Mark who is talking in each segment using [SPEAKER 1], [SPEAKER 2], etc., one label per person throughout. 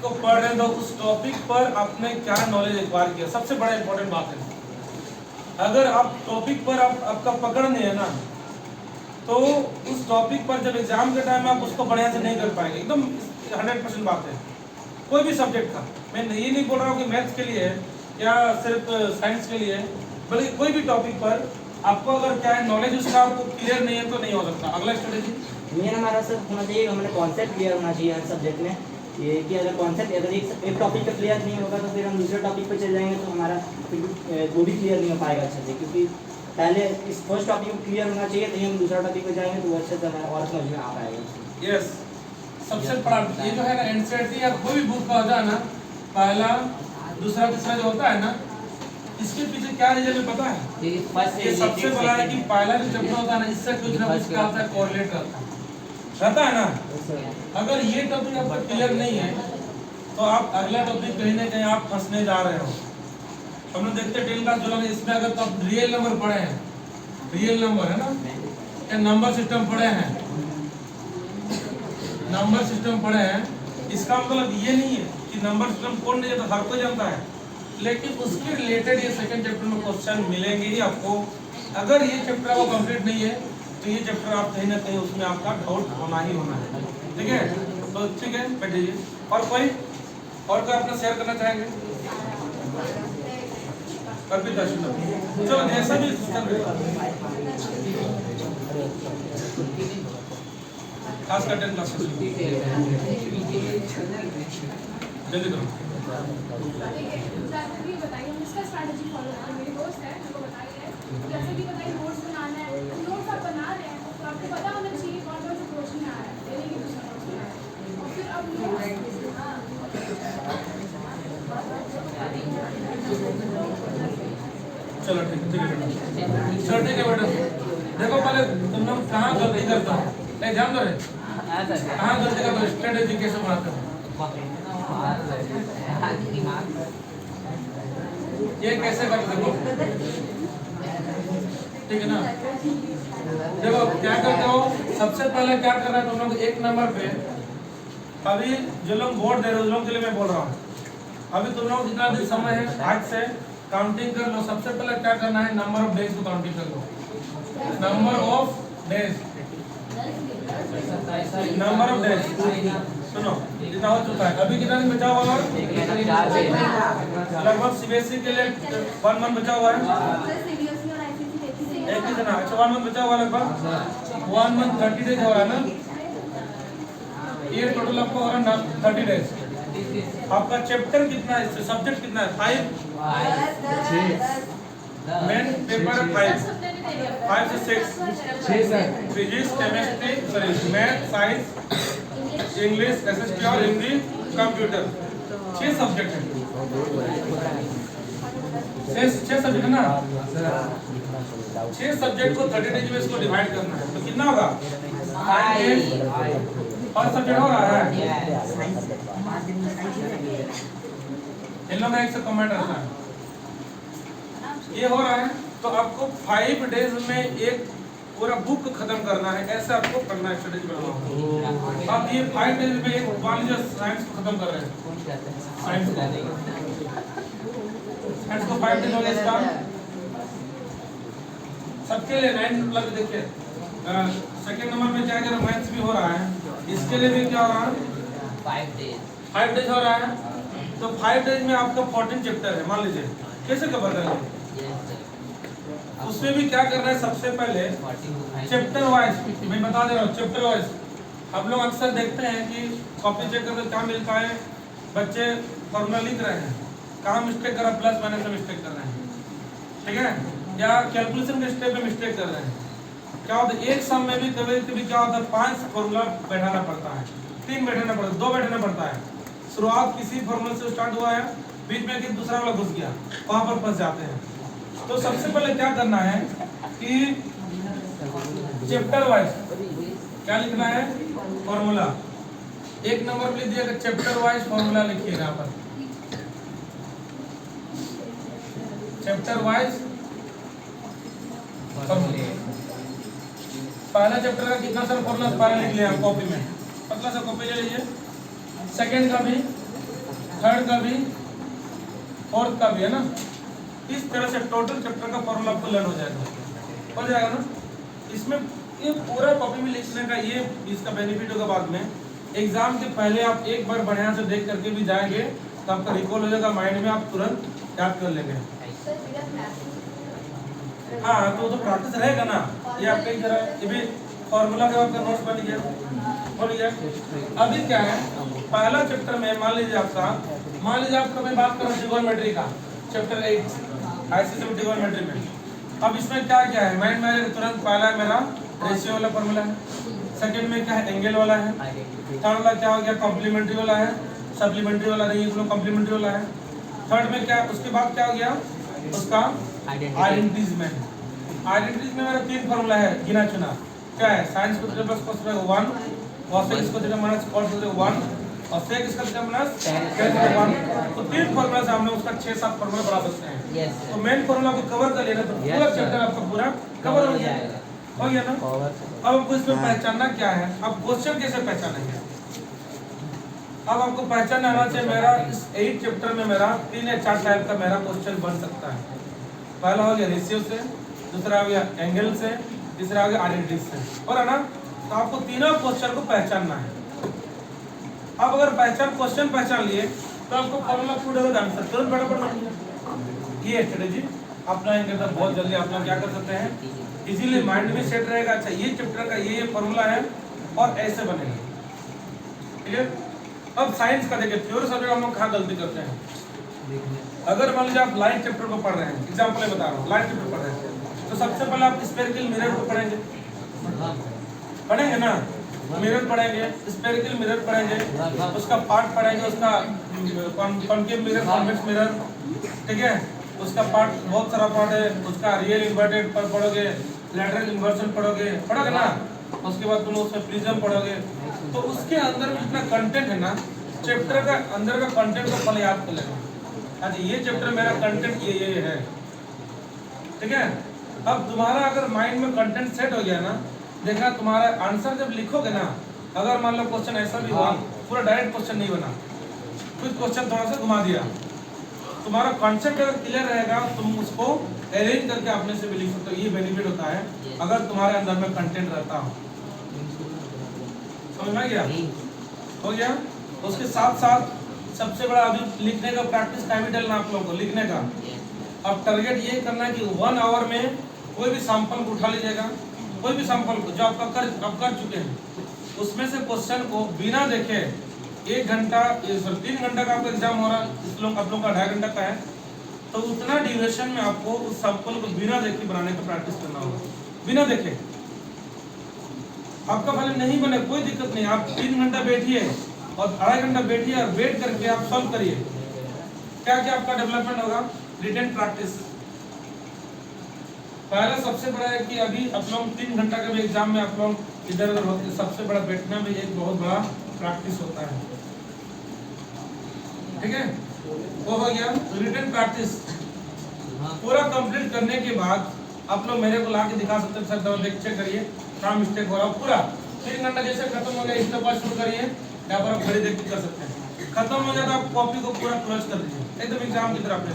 [SPEAKER 1] को पढ़ रहे हैं तो उस टॉपिक पर आपने क्या नॉलेज एक्वायर किया, सबसे बड़ा इंपॉर्टेंट बात है। अगर आप टॉपिक पर आपका पकड़ नहीं है ना, तो उस टॉपिक पर जब एग्जाम के टाइम आप उसको बढ़िया से नहीं कर पाएंगे। एकदम 100% बात है। कोई भी सब्जेक्ट का, मैं ये नहीं बोल रहा हूँ कि मैथ्स के लिए है या सिर्फ साइंस के लिए है, बल्कि कोई भी टॉपिक पर आपको अगर क्या है नॉलेज उसका आपको क्लियर नहीं है तो नहीं हो सकता। अगला स्ट्रेटेजी
[SPEAKER 2] मेन हमारा सर होना चाहिए, हमारे कॉन्सेप्ट क्लियर होना चाहिए हर सब्जेक्ट में। ये कि अगर कॉन्सेप्ट अगर एक टॉपिक पे क्लियर नहीं होगा तो फिर हम दूसरे टॉपिक पे चले जाएंगे तो हमारा वो भी क्लियर नहीं हो पाएगा अच्छे से, क्योंकि पहले इस फर्स्ट टॉपिक को क्लियर होना चाहिए तो हम दूसरा टॉपिक पे जाएंगे तो वो अच्छे से हमारा और समझ में आ पाएगा।
[SPEAKER 1] यस, सबसे बड़ा ये जो है ना एनसीईआरटी या कोई भी बुक का होता है ना, पहला दूसरा तीसरा जो होता है ना, इसके पीछे क्या रीजन है पता है? ये सबसे बड़ा है कि पहला जो चैप्टर होता है ना, इससे कुछ ना कुछ क्या होता है, कोरिलेट रहता है ना। अगर ये टॉपिक आपका क्लियर नहीं है तो आप अगला टॉपिक कहीं ना कहीं आप फंसने जा रहे हो। हम लोग देखते हैं 10 क्लास जो है इसमें अगर तो आप रियल नंबर पढ़े हैं, रियल नंबर है ना, या नंबर सिस्टम पढ़े हैं, नंबर सिस्टम पढ़े हैं, इसका मतलब ये नहीं है कि नंबर सिस्टम कौन नहीं जानता, हर कोई जानता है, लेकिन उसके रिलेटेड ये सेकंड चैप्टर में क्वेश्चन मिलेंगे ही आपको। अगर ये चैप्टर आपको कंप्लीट नहीं है तो ये चैप्टर आप कहीं ना कहीं उसमें आपका डाउट होना ही होना है। ठीक है, तो ठीक है, बैठ जाइए। और कोई अपना शेयर करना चाहेंगे? अर्पिता चलो जैसा भी खास कर 10 क्लास जल्दी करो।
[SPEAKER 3] बताइए हम इसका स्ट्रैटेजी फॉलो करते हैं। मेरी दोस्त है, उनको बताइए जैसे कि बताइए नोट्स बनाना है, नोट्स आप बना रहे हैं तो आपको पता होना चाहिए कौन कौन से क्वेश्चन आ रहा है, यानी कि दूसरा क्वेश्चन आ रहा है, और फिर अब
[SPEAKER 1] चलो ठीक है चलो ठीक है बेटा। देखो पहले तुम लोग कहाँ गलती करते हो, ध्यान दो रे, कहाँ गलती करते हो, स्ट्रेटेजी कैसे बनाते हो, ये कैसे करते हो, ठीक है ना। देखो क्या करते हो, सबसे पहले क्या करना है तुम लोग, एक नंबर पे अभी जो लोग बोर्ड दे रहे हो उन लोगों के लिए मैं बोल रहा हूँ, अभी तुम लोग जितना भी समय है आज से काउंटिंग कर लो। सबसे पहले क्या करना है, नंबर ऑफ डेज को काउंटिंग कर लो, number of days, number of days. सुनो जितना हो चुका है, अभी कितना दिन बचा हुआ है, लगभग सीबीएसई के लिए 1 मंथ बचा हुआ है, एक ही दिन। अच्छा 1 मंथ बचा हुआ है, लगभग 1 मंथ 30 डेज हो रहा है ना, ये टोटल आपको हो रहा है 30 डेज। आपका चैप्टर कितना है, सब्जेक्ट कितना है, 5 मेन पेपर 5 से 6 physics chemistry sorry math science English SST और हिंदी कंप्यूटर, 6 सब्जेक्ट है, 6 सब्जेक्ट है ना। 6 सब्जेक्ट को 30 डेज में इसको डिवाइड करना है तो कितना होगा, 5 डेज और सब्जेक्ट हो रहा है। इन लोगों का एक से कमेंट रहता है, ये हो रहा है तो आपको 5 डेज में एक पूरा बुक खत्म करना है, ऐसे आपको करना है, स्ट्रेटेजी बनाना। आप ये 5 डेज में एक वाली जो साइंस को खत्म कर रहे हैं, साइंस को 5 डेज हो गया इसका सबके लिए 9 मतलब देखिए सेकंड नंबर में क्या करें, मैथ्स भी हो रहा है, इसके लिए भी क्या हो रहा है 5 डेज हो रहा है। तो 5 डेज में आपका 14 चैप्टर है, मान लीजिए, कैसे कवर करेंगे, उसमें भी क्या करना है, सबसे पहले चैप्टर वाइज मैं बता दे रहा हूँ, चैप्टर वाइज हम लोग अक्सर देखते हैं कि कॉपी चेक करते क्या मिलता है, बच्चे फॉर्मूला लिख रहे हैं, कहाँ मिस्टेक कर रहे हैं, प्लस माइनस में मिस्टेक कर रहे हैं, ठीक है, या कैलकुलेशन के स्टेप में मिस्टेक कर रहे हैं। क्या होता है, एक सम में भी कभी कभी क्या होता है 5 फॉर्मूला बैठाना पड़ता है, 3 बैठाना पड़ता है, 2 बैठाना पड़ता है। शुरुआत किसी फॉर्मूला से स्टार्ट हुआ है, बीच में कि दूसरा वाला घुस गया, वहां पर फंस जाते हैं। तो सबसे पहले क्या करना है कि चैप्टर वाइज क्या लिखना है, फॉर्मूला। 1 नंबर पे लिख दिया, चैप्टर वाइज फॉर्मूला लिखिए यहाँ पर, चैप्टर वाइज पहला चैप्टर का कितना सर फॉर्मूला पहले लिख लिया कॉपी में, पतला सा कॉपी ले लीजिए। सेकंड का भी थर्ड का भी, फोर्थ का भी, है ना। इस तरह से टोटल चैप्टर का फॉर्मूला आपको लर्न हो जाएगा ना। इसमें ये पूरा कॉपी में लिखने का ये इसका बेनिफिट होगा। बाद में एग्जाम के पहले आप एक बार बढ़िया से देख करके भी जाएंगे तो आपका रिकॉल हो जाएगा माइंड में, आप तुरंत याद कर लेंगे। हाँ तो प्रैक्टिस रहेगा ना। ये आपका एक तरह ये भी फॉर्मूला का आपका नोट्स बन गया। अभी क्या है, पहला चैप्टर में मान लीजिए आपका मैं बात कर रहा हूँ ट्रिगोनोमेट्री का चैप्टर 8 आईसीएसई ट्रिगोनोमेट्री में। अब इसमें क्या क्या है माइंड में तुरंत। पहला है मेरा रेशियो वाला फॉर्मूला है, सेकंड में क्या है एंगल वाला है, थर्ड वाला क्या हो गया कॉम्प्लीमेंट्री वाला है, सप्लीमेंट्री वाला नहीं है, कॉम्प्लीमेंट्री वाला है। थर्ड में क्या, उसके बाद क्या हो गया उसका आइडेंटिटीज में मेरा 3 फॉर्मूला है गिना चुना। क्या है साइंस को theta plus cos theta 1, cos x को थीटा माइनस cos थीटा 1 और sec इसका थीटा माइनस tan थीटा 1। तो 3 फॉर्मूला से हमने उसका 6-7 फॉर्मूला बना सकते हैं। तो मेन फॉर्मूला को कवर कर लेना तो पूरा चैप्टर आपका पूरा कवर हो जाएगा। हो गया ना। अब आपको इसमें पहचानना क्या है, अब क्वेश्चन कैसे पहचानेंगे। अब आपको पहचानना आना चाहिए मेरा इस 8 चैप्टर में मेरा 3 या 4 टाइप का मेरा क्वेश्चन बन सकता है। पहला हो गया रेशियो से, दूसरा हो गया एंगल से, तीसरा हो गया आइडेंटिटी से, और है ना। तो आपको तीनों क्वेश्चन को पहचानना है। अब अगर क्वेश्चन पहचान लिए तो आपको फॉर्मूला पूरा आंसर तुरंत फटाफट ये स्ट्रेटेजी अपनाएंगे तो बहुत जल्दी आप लोग क्या कर सकते हैं, इजीली माइंड में सेट रहेगा। अच्छा ये चैप्टर का ये फॉर्मूला है और ऐसे बनेगा। ठीक है। अब साइंस का देखिए थ्योरी सब्जेक्ट हम लोग कहाँ गलती करते हैं। अगर मान लीजिए आप लाइट चैप्टर को पढ़ रहे हैं, एग्जाम्पल बता रहा हूँ, लाइट चैप्टर पढ़ रहे हैं तो सबसे पहले आप स्फेरिकल मिरर को पढ़ेंगे ना, मिरर पढ़ेंगे, स्फेरिकल मिरर पढ़ेंगे, उसका पार्ट पढ़ेंगे, उसका कॉन्केव मिरर, कॉन्वेक्स मिरर, ठीक है। उसका पार्ट बहुत सारा पार्ट है, उसका रियल इन्वर्टेड पर पढ़ोगे, लैटरल इन्वर्जन पढ़ोगे ना। उसके बाद तुम उसमें प्रिज्म पढ़ोगे। तो उसके अंदर में जितना कंटेंट है ना, चैप्टर का अंदर का कंटेंट को पहले याद कर लेना। अच्छा ये चैप्टर मेरा कंटेंट ये है, ठीक है। अब तुम्हारा अगर माइंड में कंटेंट सेट हो गया ना, देखा तुम्हारा आंसर जब लिखोगे ना, अगर मान लो क्वेश्चन ऐसा भी हुआ पूरा डायरेक्ट क्वेश्चन नहीं बना, कुछ क्वेश्चन थोड़ा सा घुमा दिया, तुम्हारा कॉन्सेप्ट अगर क्लियर रहेगा तुम उसको अरेंज करके अपने से भी लिख सकते हो। ये बेनिफिट होता है अगर तुम्हारे अंदर में कंटेंट रहता हो। समझ में गया? हो गया। उसके साथ साथ सबसे बड़ा अभी लिखने का प्रैक्टिस टाइम डालना आप लोगों को लिखने का। अब टारगेट ये करना है कि 1 आवर में कोई भी सैंपल को उठा लीजिएगा, कोई भी सैंपल को जो आप कर चुके हैं उसमें से क्वेश्चन को बिना देखे 1 घंटा 3 घंटा का आपका एग्जाम हो रहा है, इस लोग आप लोग का 2.5 घंटा का है, तो उतना ड्यूरेशन में आपको उस सैंपल को बिना देखे बनाने का प्रैक्टिस करना होगा। बिना देखे आपका भले नहीं बने कोई दिक्कत नहीं, आप 3 घंटा बैठिए और 2.5 घंटा बैठिए और वेट करके आप सॉल्व करिए। क्या क्या आपका डेवलपमेंट होगा, रिटन प्रैक्टिस। पहला सबसे बड़ा है कि अभी आप लोग 3 घंटा के भी एग्जाम में आप लोग इधर उधर होते, सबसे बड़ा बैठना भी एक बहुत बड़ा प्रैक्टिस होता है। ठीक है, वो हो गया रिटन प्रैक्टिस। पूरा कंप्लीट करने के बाद आप लोग मेरे को ला के दिखा सकते हैं, सर दवा देख चेक करिए कहाँ मिस्टेक हो रहा है। पूरा 3 घंटा जैसे खत्म हो गया इसके बाद शुरू करिए, यहाँ पर आप घड़ी देख के कर सकते हैं। खत्म हो जाए तो आप कॉपी को पूरा क्लोज कर दीजिए एकदम एग्जाम की तरह अपने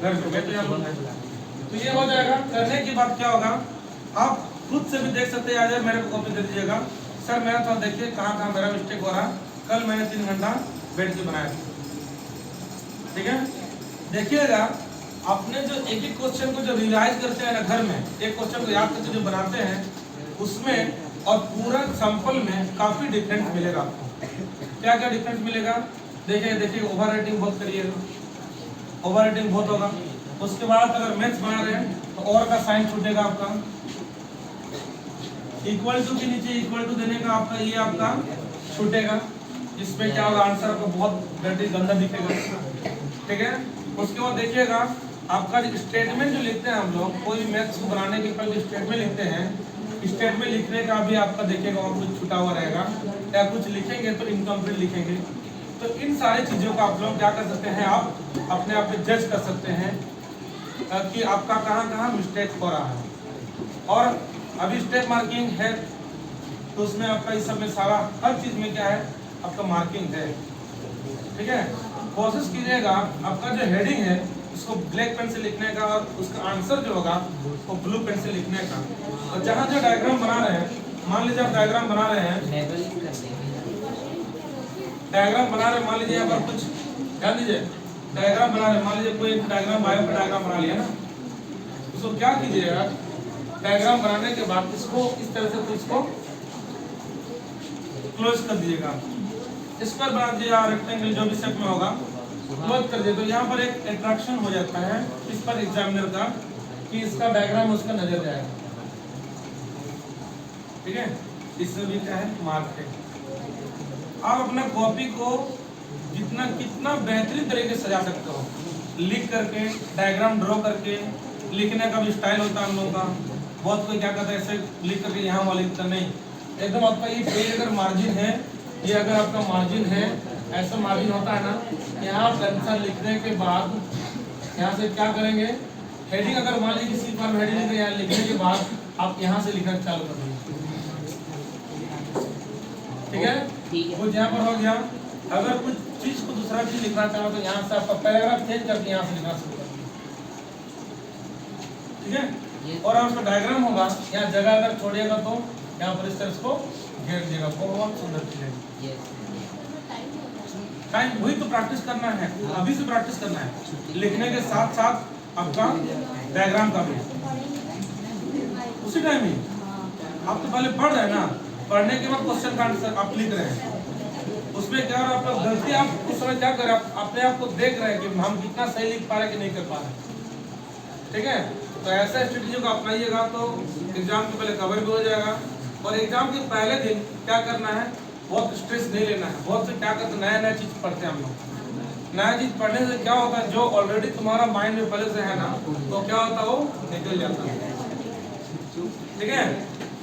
[SPEAKER 1] घर पे बैठे। तो ये हो जाएगा। करने के बाद क्या होगा, आप खुद से भी देख सकते हैं, आज मेरे को कॉपी दे दीजिएगा, सर मेरा थोड़ा देखिए कहाँ कहाँ मेरा मिस्टेक हो रहा है, कल मैंने 3 घंटा बैठ के बनाया। ठीक है, देखिएगा आपने जो एक एक क्वेश्चन को जो रियलाइज करते हैं ना घर में, एक क्वेश्चन को याद करके जो बनाते हैं उसमें और पूरा सैंपल में काफी डिफरेंस मिलेगा आपको। क्या क्या डिफरेंस मिलेगा, देखिए ओवर राइटिंग बहुत करिएगा, ओवर राइटिंग बहुत होगा। उसके बाद अगर मैथ्स बना रहे हैं तो और का साइन छूटेगा आपका, इक्वल टू के नीचे इक्वल टू देने का आपका ये आपका छूटेगा, इसमें क्या होगा आंसर आपको बहुत डर्टी गंदा दिखेगा। ठीक है, उसके बाद देखिएगा आपका स्टेटमेंट जो लिखते हैं हम लोग, कोई मैथ्स को बनाने के पहले स्टेटमेंट लिखते हैं, स्टेटमेंट लिखने का भी आपका देखिएगा और कुछ छुटा हुआ रहेगा, या कुछ लिखेंगे तो इनकम्प्लीट लिखेंगे। तो इन सारी चीज़ों का आप लोग क्या कर सकते हैं, आप अपने आप पे जज कर सकते हैं कि आपका कहाँ कहाँ मिस्टेक हो रहा है। और अभी स्टेप मार्किंग है तो उसमें आपका इस सब में सारा हर चीज़ में क्या है आपका मार्किंग है। ठीक है, कोशिश कीजिएगा आपका जो हेडिंग है उसको ब्लैक पेन से लिखने का और उसका आंसर जो होगा वो ब्लू पेन से लिखने का। और जहाँ जो डायग्राम बना रहे हैं, मान लीजिए आप डायग्राम बना रहे हैं, डायग्राम बना रहे हैं, मान लीजिए यहाँ पर कुछ ध्यान दीजिए, डायग्राम बना रहे हैं, मान लीजिए कोई डायग्राम बायो का डायग्राम बना लिया ना, उसको क्या कीजिएगा, डायग्राम बनाने के बाद इसको इस तरह से तो इसको क्लोज कर दीजिएगा, स्क्वायर बना दीजिए या रेक्टेंगल जो भी शेप में होगा क्लोज कर दिए, तो यहाँ पर एक अट्रैक्शन हो जाता है इस पर एग्जामिनर का कि इसका डायग्राम उसका नजर जाएगा। ठीक है, इसमें भी क्या है, मार्क है। आप अपना कॉपी को जितना कितना बेहतरीन तरीके से सजा सकते हो, लिख करके, डायग्राम ड्रॉ करके, लिखने का भी स्टाइल होता है हम लोगों का। बहुत कोई क्या करता है, ऐसे लिख करके यहाँ वाला लिखता नहीं, एकदम आपका ये पेज अगर मार्जिन है, ये अगर आपका मार्जिन है, ऐसा मार्जिन होता है ना, यहाँ आंसर लिखने के बाद यहाँ से क्या करेंगे, हेडिंग अगर मान लीजिए किसी पर हेडिंग यहाँ लिखने के बाद आप यहाँ से लिखना चालू कर देंगे। ठीक है, कुछ यहाँ पर हो गया, अगर कुछ चीज को दूसरा चीज लिखना चाहो तो यहाँ से आपका पैराग्राफ चेंज करके यहाँ से लिखना शुरू कर देंगे। ठीक है, और आप उसका डायग्राम होगा, यहाँ जगह अगर छोड़िएगा तो यहाँ पर इस तरह इसको घेर दीजिएगा, बहुत सुंदर चीज है। टाइम वही तो प्रैक्टिस करना है, अभी से प्रैक्टिस करना है, लिखने के साथ साथ आपका डायग्राम का भी उसी टाइम ही। आप तो पहले पढ़ रहे हैं ना, पढ़ने के बाद क्वेश्चन का आंसर आप लिख रहे हैं, उसमें क्या और आपका गलती, आप उस समय क्या करें, आप अपने आप को देख रहे हैं कि हम कितना सही लिख पा रहे हैं कि नहीं कर पा रहे। ठीक है, तो ऐसा स्ट्रेटेजी को अपनाइएगा तो एग्जाम के पहले कवर भी हो जाएगा। और एग्जाम के पहले दिन क्या करना है, बहुत स्ट्रेस नहीं लेना है। बहुत से क्या करते हैं, नया नया चीज पढ़ते हैं हम लोग, नया चीज पढ़ने से क्या होता है, जो ऑलरेडी तुम्हारा माइंड में पहले से है ना, तो क्या होता है वो निकल जाता है। ठीक है,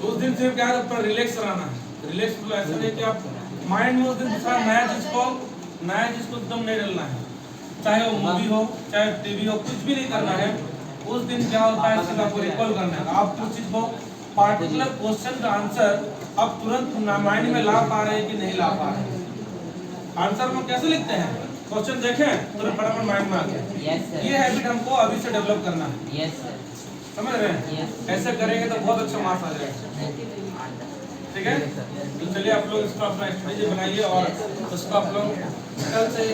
[SPEAKER 1] तो उस दिन से क्या है, रिलैक्स रहना है। रिलैक्स मतलब ऐसा नहीं कि आप माइंड में उस दिन दूसरा नया चीज को एकदम नहीं डालना है, चाहे वो मूवी हो चाहे टीवी हो, कुछ भी नहीं करना है। उस दिन क्या होता है, इसका आपको रिकॉल करना है, आप उस चीज को पार्टिकुलर क्वेश्चन का आंसर आप तुरंत माइंड में ला पा रहे हैं कि नहीं ला पा रहे हैं। आंसर को कैसे लिखते हैं, क्वेश्चन देखें तो फटाफट माइंड में आ गया। ये हैबिट हमको अभी से डेवलप करना है। समझ रहे हैं, ऐसे करेंगे तो बहुत अच्छा मार्क्स आ जाएगा। ठीक है, तो चलिए आप लोग इसको अपना स्ट्रेटेजी बनाइए और उसको आप लोग कल से